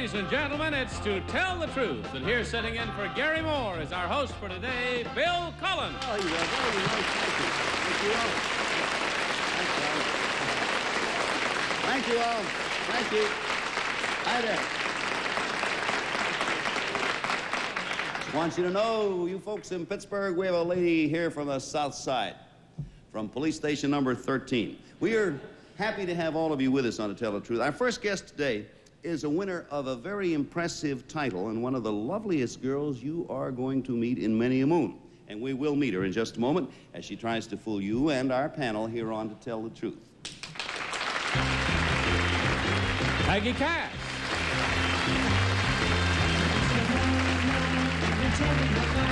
ladies and gentlemen, it's To Tell the Truth. And here sitting in for Gary Moore is our host for today, Bill Cullen. Oh, you are very nice. Thank you. Thank you all. Thank you. Hi there. I want you to know, you folks in Pittsburgh, we have a lady here from the South Side, from police station number 13. We are happy to have all of you with us on To Tell the Truth. Our first guest today is a winner of a very impressive title and one of the loveliest girls you are going to meet in many a moon. And we will meet her in just a moment as she tries to fool you and our panel here on To Tell the Truth. Peggy Cass.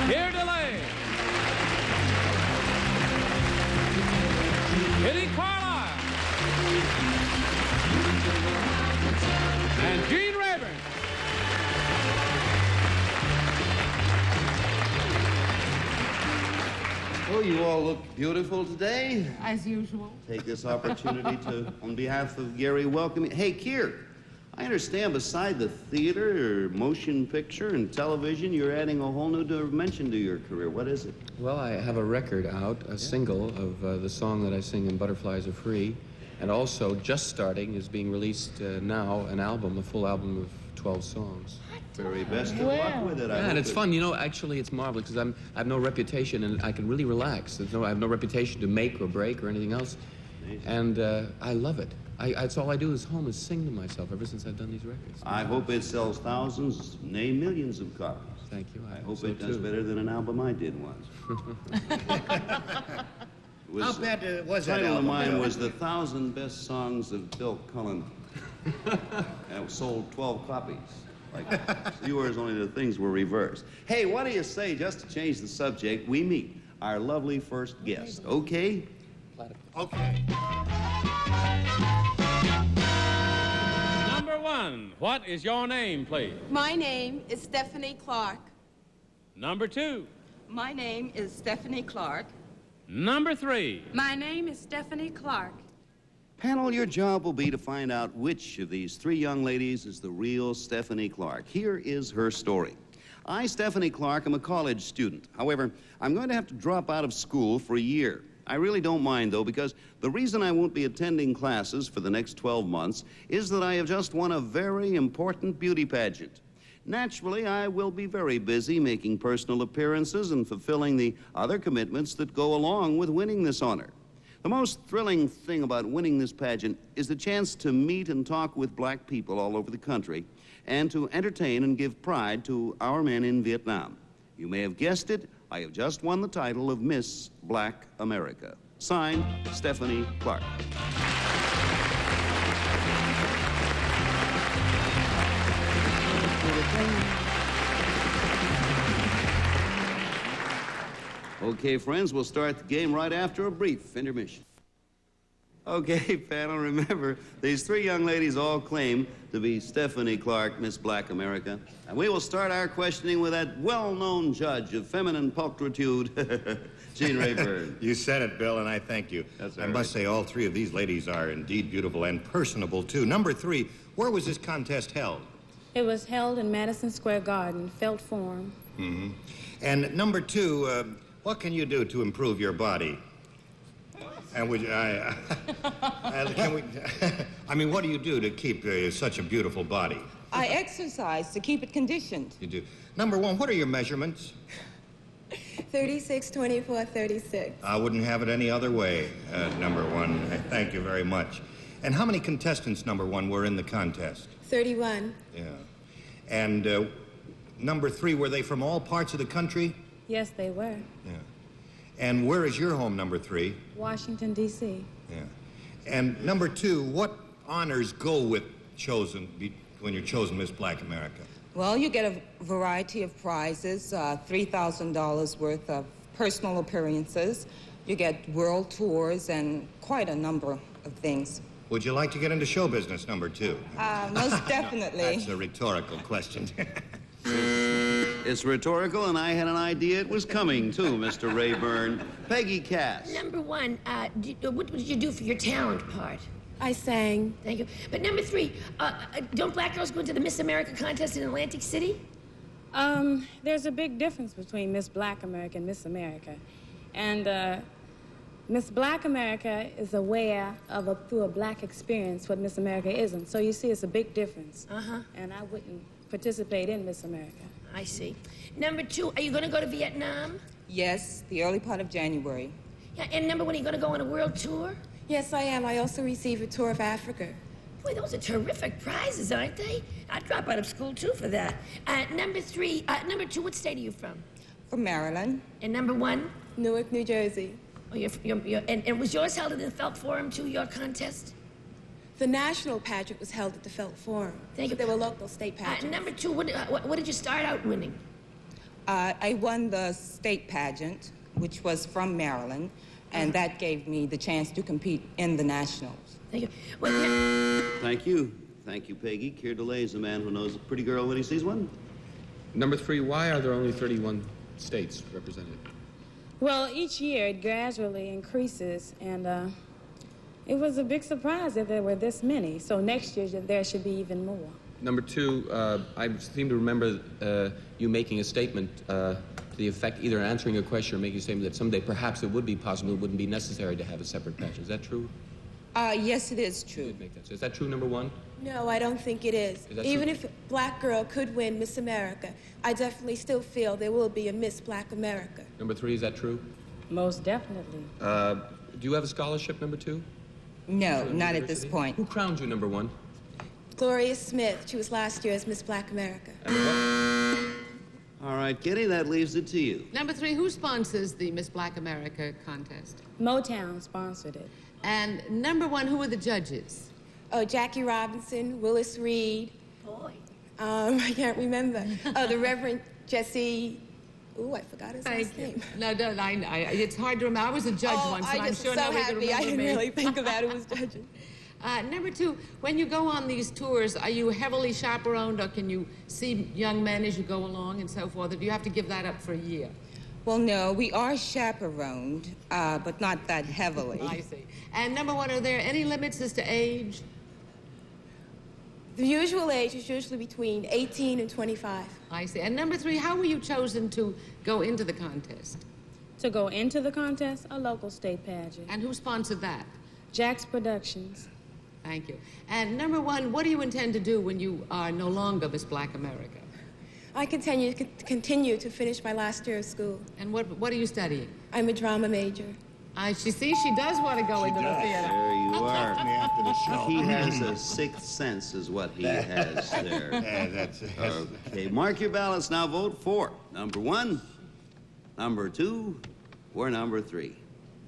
Keir DeLay. Kitty Carlisle. And Gene Rayburn. Oh, you all look beautiful today. As usual. Take this opportunity to, on behalf of Gary, welcome you. Hey, Keir, I understand beside the theater, motion picture, and television, you're adding a whole new dimension to your career. What is it? Well, I have a record out, a single of the song that I sing in Butterflies Are Free, and also just starting is being released now, an album, a full album of 12 songs. Very best of luck with it. Yeah, and it's fun. You know, actually, it's marvelous because I have no reputation and I can really relax. I have no reputation to make or break or anything else. Amazing. And I love it. That's all I do is home is sing to myself ever since I've done these records. I hope it sells thousands, nay, millions of copies. Thank you. I hope it does better than an album I did once. How bad was that album? The title of mine Bill? was The 1,000 Best Songs of Bill Cullen. And it sold 12 copies. Like yours, only the things were reversed. Hey, what do you say, just to change the subject, we meet our lovely first guest, okay? Okay. Number one, what is your name, please? My name is Stephanie Clark. Number two. My name is Stephanie Clark. Number three. My name is Stephanie Clark. Panel, your job will be to find out which of these three young ladies is the real Stephanie Clark. Here is her story. I, Stephanie Clark, am a college student. However, I'm going to have to drop out of school for a year. I really don't mind, though, because the reason I won't be attending classes for the next 12 months is that I have just won a very important beauty pageant. Naturally, I will be very busy making personal appearances and fulfilling the other commitments that go along with winning this honor. The most thrilling thing about winning this pageant is the chance to meet and talk with black people all over the country and to entertain and give pride to our men in Vietnam. You may have guessed it, I have just won the title of Miss Black America. Signed, Stephanie Clark. Okay, friends, we'll start the game right after a brief intermission. Okay, panel, remember, these three young ladies all claim to be Stephanie Clark, Miss Black America. And we will start our questioning with that well-known judge of feminine pulchritude, Gene Rayburn. You said it, Bill, and I thank you. That's I all must say all three of these ladies are indeed beautiful and personable, too. Number three, where was this contest held? It was held in Madison Square Garden, Felt Forum. Mm-hmm. And number two, what can you do to improve your body? And would can we? I mean, what do you do to keep such a beautiful body? I exercise to keep it conditioned. You do. Number one, what are your measurements? 36, 24, 36. I wouldn't have it any other way, number one. Thank you very much. And how many contestants, number one, were in the contest? 31. Yeah. And number three, were they from all parts of the country? Yes, they were. Yeah. And where is your home, number three? Washington, D.C. Yeah. And number two, what honors go with when you're chosen Miss Black America? Well, you get a variety of prizes, $3,000 worth of personal appearances. You get world tours and quite a number of things. Would you like to get into show business, number two? Most definitely. That's a rhetorical question. It's rhetorical, and I had an idea it was coming, too, Mr. Rayburn. Peggy Cass. Number one, what did you do for your talent part? I sang. Thank you. But number 3, don't black girls go into the Miss America contest in Atlantic City? There's a big difference between Miss Black America and Miss America. And Miss Black America is aware of through a black experience what Miss America isn't. So you see, it's a big difference. Uh-huh. And I wouldn't participate in Miss America. I see. Number 2, are you going to go to Vietnam? Yes, the early part of January. Yeah, and number 1, are you going to go on a world tour? Yes, I am. I also receive a tour of Africa. Boy, those are terrific prizes, aren't they? I'd drop out of school, too, for that. Number 2, what state are you from? From Maryland. And number 1? Newark, New Jersey. Oh, and was yours held at the Felt Forum, too, your contest? The national pageant was held at the Felt Forum. Thank you. There were local state pageants. Number 2, what did you start out winning? I won the state pageant, which was from Maryland, and that gave me the chance to compete in the nationals. Thank you. Well, Thank you. Thank you, Peggy. Keir Delay is a man who knows a pretty girl when he sees one. Number 3, why are there only 31 states represented? Well, each year it gradually increases, and it was a big surprise that there were this many. So next year there should be even more. Number 2, I seem to remember you making a statement to the effect, either answering a question or making a statement that someday perhaps it would be possible, it wouldn't be necessary to have a separate pageant. Is that true? Yes, it is You true. did make that. So is that true, number 1? No, I don't think it is. Is that Even true? if a black girl could win Miss America, I definitely still feel there will be a Miss Black America. Number 3, is that true? Most definitely. Do you have a scholarship, number 2? No, To a not at this university? point. Who crowned you, number 1? Gloria Smith, she was last year as Miss Black America. And what? All right, Kitty, that leaves it to you. Number 3, who sponsors the Miss Black America contest? Motown sponsored it. And number 1, who are the judges? Oh, Jackie Robinson, Willis Reed. boy. I can't remember. Oh, the Reverend Jesse. Ooh, I forgot his last name. No, it's hard to remember. I was a judge once, and I I'm just sure so nobody could happy remember I didn't me. really think about who was judging. Number 2, when you go on these tours, are you heavily chaperoned, or can you see young men as you go along and so forth, or do you have to give that up for a year? Well, no, we are chaperoned, but not that heavily. I see. And number 1, are there any limits as to age? The usual age is usually between 18 and 25. I see. And number 3, how were you chosen to go into the contest? To go into the contest, a local state pageant. And who sponsored that? Jack's Productions. Thank you. And number 1, what do you intend to do when you are no longer Miss Black America? I continue to finish my last year of school. And what are you studying? I'm a drama major. She does want to go into the theater. There you are. Me after the show. He has a sixth sense is what he has there. Yeah, that's Okay, mark your ballots now. Vote for number 1, number 2, or number 3.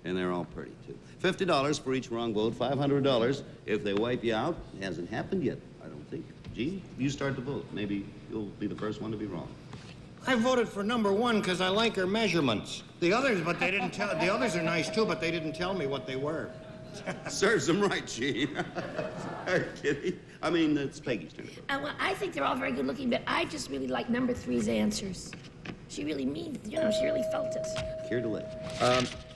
And they're all pretty, too. $50 for each wrong vote, $500 if they wipe you out. It hasn't happened yet, I don't think. Gene, you start the vote. Maybe you'll be the first one to be wrong. I voted for number 1 because I like her measurements. The others, but they didn't tell. The others are nice too, but they didn't tell me what they were. Serves them right, Gene. Kitty. I mean, it's Peggy's turn. Well, I think they're all very good looking, but I just really like number 3's answers. She really means, she really felt it. Keir Delay.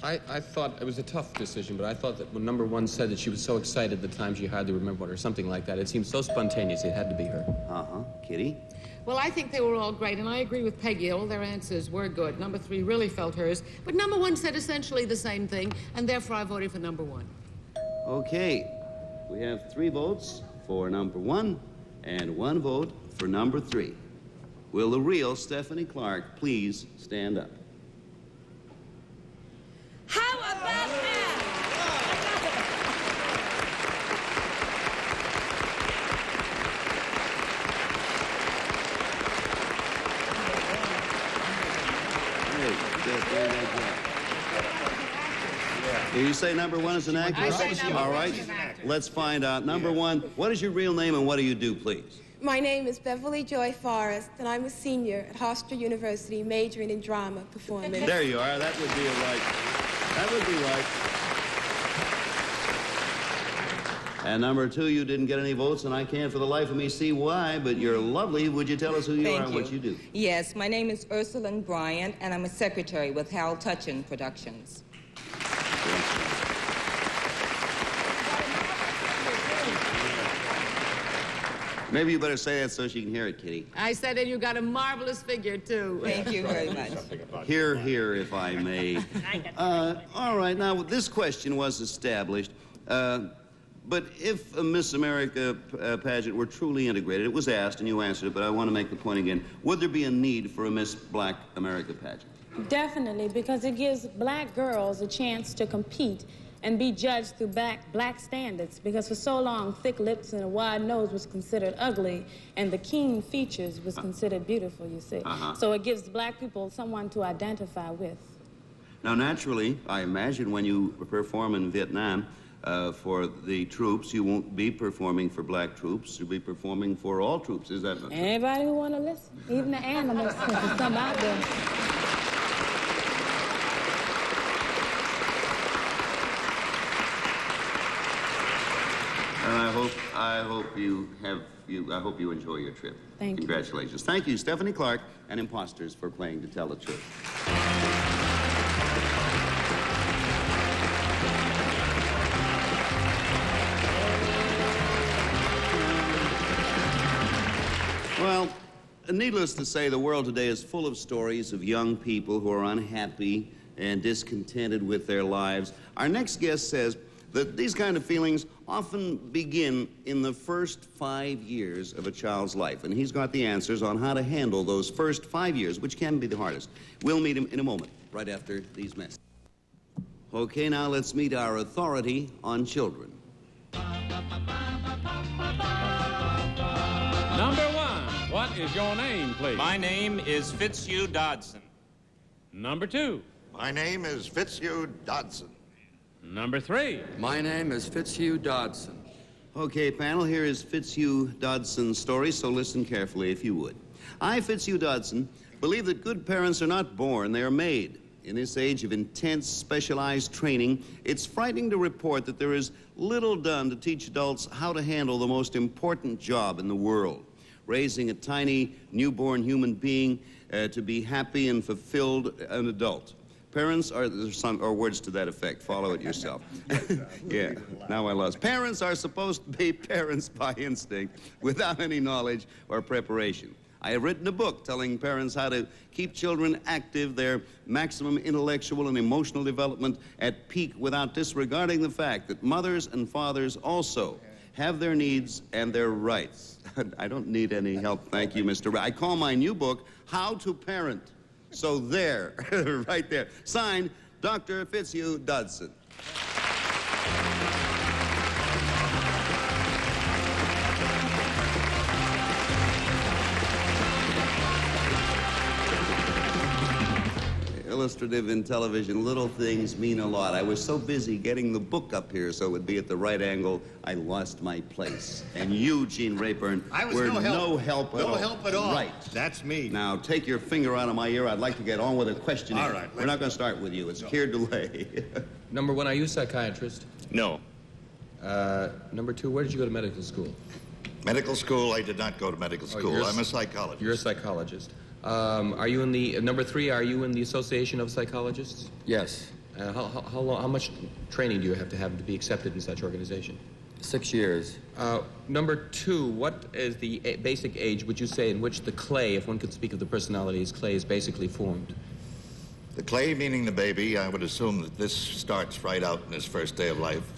I thought it was a tough decision, but I thought that when number 1 said that she was so excited the time she hardly remembered or something like that, it seemed so spontaneous it had to be her. Uh-huh. Kitty. Well, I think they were all great, and I agree with Peggy. All their answers were good. Number 3 really felt hers, but number 1 said essentially the same thing, and therefore I voted for number 1. Okay. We have 3 votes for number 1 and 1 vote for number 3. Will the real Stephanie Clark please stand up? How about that? Did you say number 1 is an actor? I say number All 1 right. is an actor. Let's find out. Number 1, what is your real name and what do you do, please? My name is Beverly Joy Forrest, and I'm a senior at Hofstra University, majoring in drama performance. There you are. That would be a right. That would be right. And number 2, you didn't get any votes, and I can't for the life of me see why, but you're lovely. Would you tell us who you are and what you do? Yes, my name is Ursula Bryant, and I'm a secretary with Hal Tutchin Productions. Maybe you better say that so she can hear it, Kitty. I said, and you got a marvelous figure, too. Thank you very much. Hear, hear, if I may. All right, now, this question was established. But if a Miss America pageant were truly integrated, it was asked and you answered it, but I want to make the point again. Would there be a need for a Miss Black America pageant? Definitely, because it gives black girls a chance to compete and be judged through black standards, because for so long, thick lips and a wide nose was considered ugly, and the keen features was considered beautiful, you see. So it gives black people someone to identify with. Now, naturally, I imagine when you perform in Vietnam for the troops, you won't be performing for black troops. You'll be performing for all troops. Is that not true? Anybody who want to listen, even the animals, can come out there. And I hope you enjoy your trip. Thank you. Congratulations. Thank you, Stephanie Clark and Imposters, for playing To Tell the Truth. Well, needless to say, the world today is full of stories of young people who are unhappy and discontented with their lives. Our next guest says that these kind of feelings often begin in the first 5 years of a child's life, and he's got the answers on how to handle those first 5 years, which can be the hardest. We'll meet him in a moment, right after these messages. Okay, now let's meet our authority on children. Number one, what is your name, please? My name is Fitzhugh Dodson. Number two. My name is Fitzhugh Dodson. Number three. My name is Fitzhugh Dodson. Okay, panel, here is Fitzhugh Dodson's story, so listen carefully if you would. I, Fitzhugh Dodson, believe that good parents are not born, they are made. In this age of intense, specialized training, it's frightening to report that there is little done to teach adults how to handle the most important job in the world, raising a tiny, newborn human being to be happy and fulfilled an adult. Parents are, there's some or words to that effect. Follow it yourself. Yeah, now I lost. Parents are supposed to be parents by instinct without any knowledge or preparation. I have written a book telling parents how to keep children active, their maximum intellectual and emotional development at peak without disregarding the fact that mothers and fathers also have their needs and their rights. I don't need any help, thank you, Mr. I call my new book, How to Parent. So there, right there. Signed, Dr. Fitzhugh Dodson. Illustrative in television, little things mean a lot. I was so busy getting the book up here so it would be at the right angle, I lost my place. And you, Gene Rayburn, were no help at all. No help at all. Right. That's me. Now, take your finger out of my ear. I'd like to get on with a questioning. All right. We're not going to start with you. It's Keir DeLay. Number one, are you a psychiatrist? No. Number two, where did you go to medical school? Medical school, I did not go to medical school. you're I'm a psychologist. You're a psychologist. Are you in the, number three, are you in the Association of Psychologists? Yes. How much training do you have to be accepted in such organization? 6 years. Number two, what is the basic age, would you say, in which the clay, if one could speak of the personality as clay, is basically formed? The clay, meaning the baby, I would assume that this starts right out in his first day of life.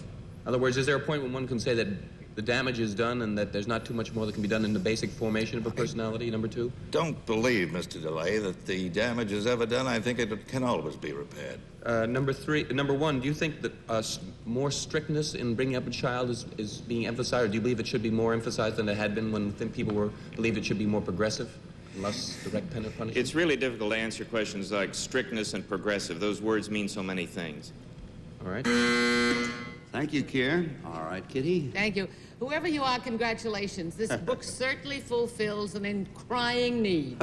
In other words, is there a point when one can say that the damage is done and that there's not too much more that can be done in the basic formation of a personality, number two? Don't believe, Mr. DeLay, that the damage is ever done. I think it can always be repaired. Number one, do you think that more strictness in bringing up a child is being emphasized, or do you believe it should be more emphasized than it had been when people believed it should be more progressive, less direct punishment? It's really difficult to answer questions like strictness and progressive. Those words mean so many things. All right. Thank you, Keir. All right, Kitty. Thank you. Whoever you are, congratulations. This book certainly fulfills an crying need.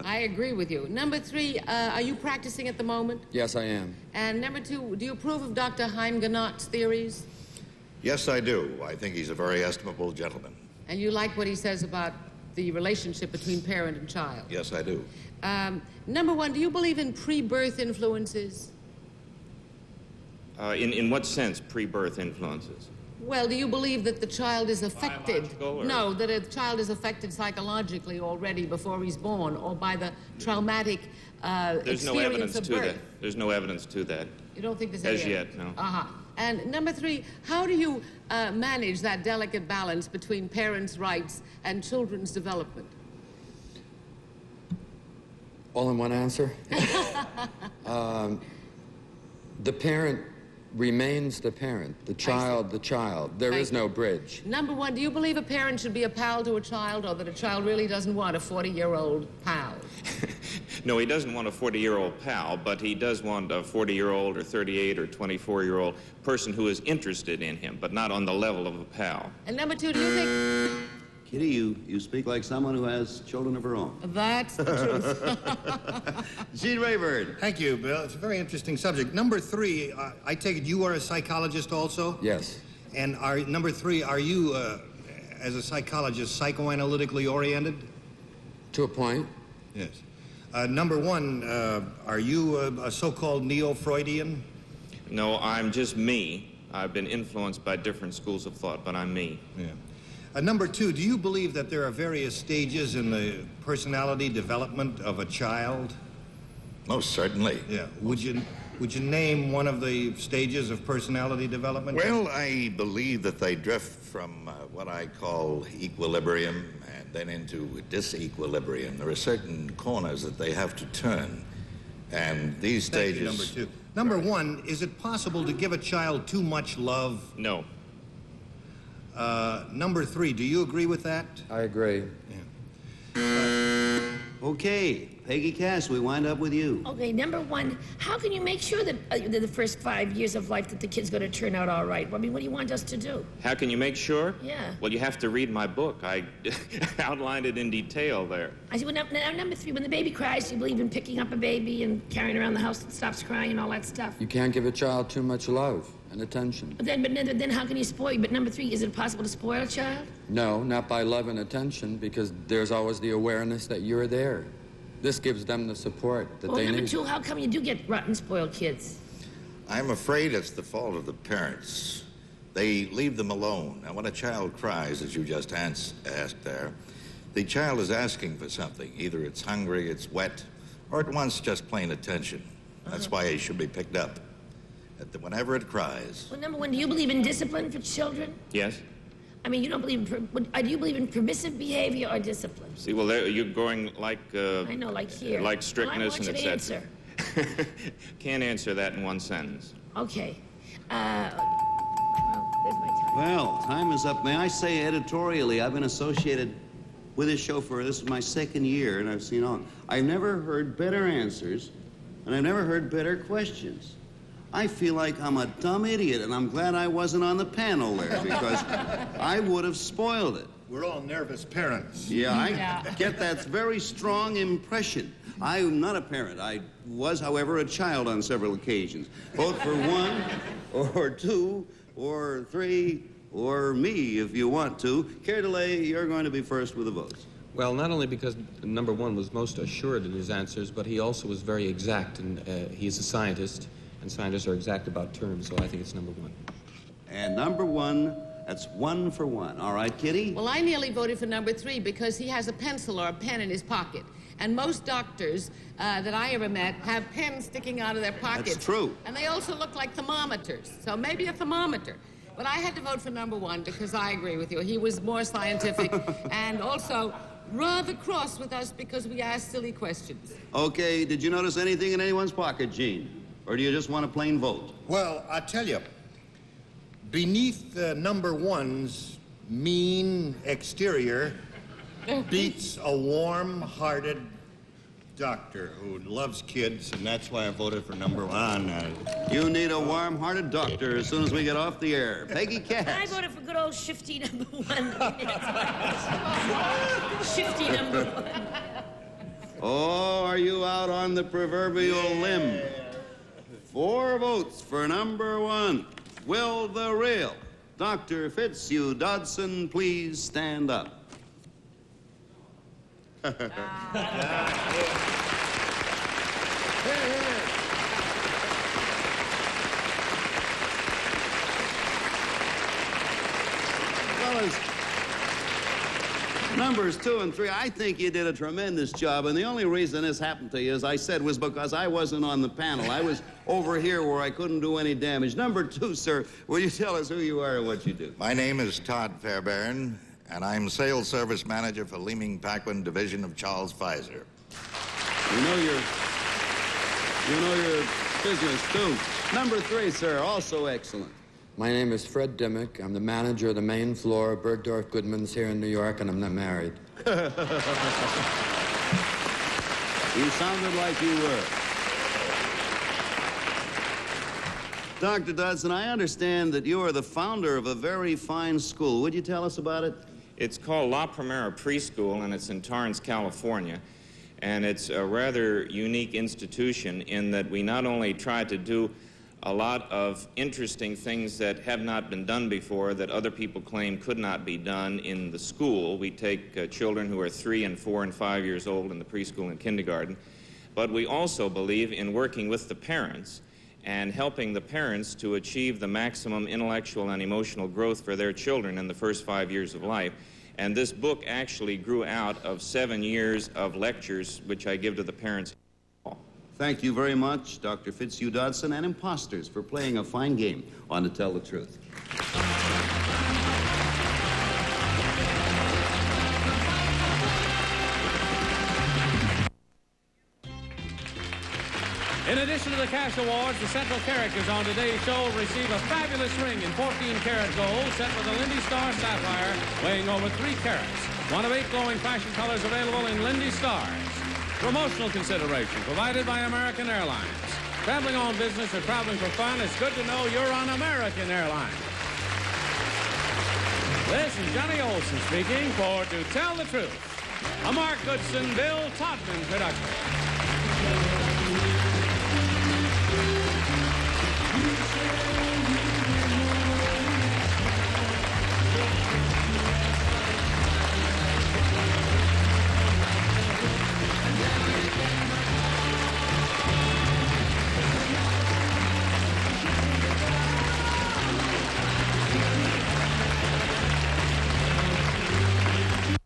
I agree with you. Number three, are you practicing at the moment? Yes, I am. And number two, do you approve of Dr. Haim Ginot's theories? Yes, I do. I think he's a very estimable gentleman. And you like what he says about the relationship between parent and child? Yes, I do. Number one, do you believe in pre-birth influences? In what sense, pre-birth influences? Well, do you believe that the child is affected? Biological or- No, that a child is affected psychologically already before he's born, or by the traumatic There's no experience evidence of to birth? that. There's no evidence to that. You don't think there's As any yet, evidence? no. Uh-huh. And number 3, how do you manage that delicate balance between parents' rights and children's development? All in one answer? The parent remains the parent, the child, the child. There is no bridge. Number 1, do you believe a parent should be a pal to a child, or that a child really doesn't want a 40-year-old pal? No, he doesn't want a 40-year-old pal, but he does want a 40-year-old or 38 or 24-year-old person who is interested in him, but not on the level of a pal. And number 2, do you think... Kitty, you speak like someone who has children of her own. That's the truth. Gene Rayburn. Thank you, Bill. It's a very interesting subject. Number 3, I take it you are a psychologist also? Yes. And number 3, are you, as a psychologist, psychoanalytically oriented? To a point. Yes. Number 1, are you a so-called neo-Freudian? No, I'm just me. I've been influenced by different schools of thought, but I'm me. Yeah. Number 2, do you believe that there are various stages in the personality development of a child? Most certainly. Yeah. Would you name one of the stages of personality development? Well, I believe that they drift from what I call equilibrium and then into disequilibrium. There are certain corners that they have to turn. And these Thank you, stages... number 2. Number 1, is it possible to give a child too much love? No. Number 3, do you agree with that? I agree. Okay, Peggy Cass, we wind up with you. Okay, number 1, how can you make sure that the first 5 years of life that the kid's going to turn out all right? I mean, what do you want us to do? How can you make sure? Yeah. Well, you have to read my book. I outlined it in detail there. I said, well, now, number 3, when the baby cries, do you believe in picking up a baby and carrying around the house that stops crying and all that stuff? You can't give a child too much love and attention. But then how can you spoil? But number 3, is it possible to spoil a child? No, not by love and attention, because there's always the awareness that you're there. This gives them the support that Well, they number need. 2, how come you do get rotten, spoiled kids? I'm afraid it's the fault of the parents. They leave them alone. Now, when a child cries, as you just asked there, the child is asking for something. Either it's hungry, it's wet, or it wants just plain attention. That's why it should be picked up. Whenever it cries. Well, number 1, do you believe in discipline for children? Yes? I mean, you don't believe do you believe in permissive behavior or discipline? See, well, you're going like... I know, like here. Like strictness and and etc. Can't answer that in one sentence. Okay. Well, there's my time. Well, time is up. May I say editorially, I've been associated with this show this is my 2nd year, and I've seen all. I've never heard better answers, and I've never heard better questions. I feel like I'm a dumb idiot, and I'm glad I wasn't on the panel there, because I would have spoiled it. We're all nervous parents. Yeah, I get that very strong impression. I'm not a parent. I was, however, a child on several occasions. Vote for 1, or 2, or 3, or me if you want to. Care delay, you're going to be first with the votes. Well, not only because number 1 was most assured in his answers, but he also was very exact, and he's a scientist. And scientists are exact about terms, so I think it's number 1. And number 1, that's 1 for 1. All right, Kitty? Well, I nearly voted for number 3 because he has a pencil or a pen in his pocket. And most doctors that I ever met have pens sticking out of their pockets. That's true. And they also look like thermometers. So maybe a thermometer. But I had to vote for number 1 because I agree with you. He was more scientific and also rather cross with us because we asked silly questions. Okay, did you notice anything in anyone's pocket, Gene? Or do you just want a plain vote? Well, I tell you, beneath number 1's mean exterior beats a warm-hearted doctor who loves kids, and that's why I voted for number 1. You need a warm-hearted doctor as soon as we get off the air. Peggy Cass. I voted for good old shifty number 1. Shifty number 1. Oh, are you out on the proverbial limb? 4 votes for number 1. Will the real Dr. Fitzhugh Dodson please stand up? fellas, numbers 2 and 3, I think you did a tremendous job, and the only reason this happened to you, as I said, was because I wasn't on the panel. I was over here where I couldn't do any damage. Number 2, sir, will you tell us who you are and what you do? My name is Todd Fairbairn, and I'm Sales Service Manager for Leeming-Paquin Division of Charles Pfizer. You know your business, too. Number 3, sir, also excellent. My name is Fred Dimmick. I'm the manager of the main floor of Bergdorf Goodman's here in New York, and I'm not married. You sounded like you were. Dr. Dodson, I understand that you are the founder of a very fine school. Would you tell us about it? It's called La Primera Preschool, and it's in Torrance, California. And it's a rather unique institution in that we not only try to do a lot of interesting things that have not been done before that other people claim could not be done in the school. We take children who are 3 and 4 and 5 years old in the preschool and kindergarten. But we also believe in working with the parents and helping the parents to achieve the maximum intellectual and emotional growth for their children in the first 5 years of life. And this book actually grew out of 7 years of lectures which I give to the parents. Thank you very much, Dr. Fitzhugh Dodson and Imposters, for playing a fine game on To Tell the Truth. In addition to the cash awards, the central characters on today's show will receive a fabulous ring in 14-karat gold set with a Lindy Star sapphire weighing over 3 carats. One of 8 glowing fashion colors available in Lindy Stars. Promotional consideration provided by American Airlines. Traveling on business or traveling for fun, it's good to know you're on American Airlines. This is Johnny Olson speaking for To Tell the Truth, a Mark Goodson, Bill Todman production.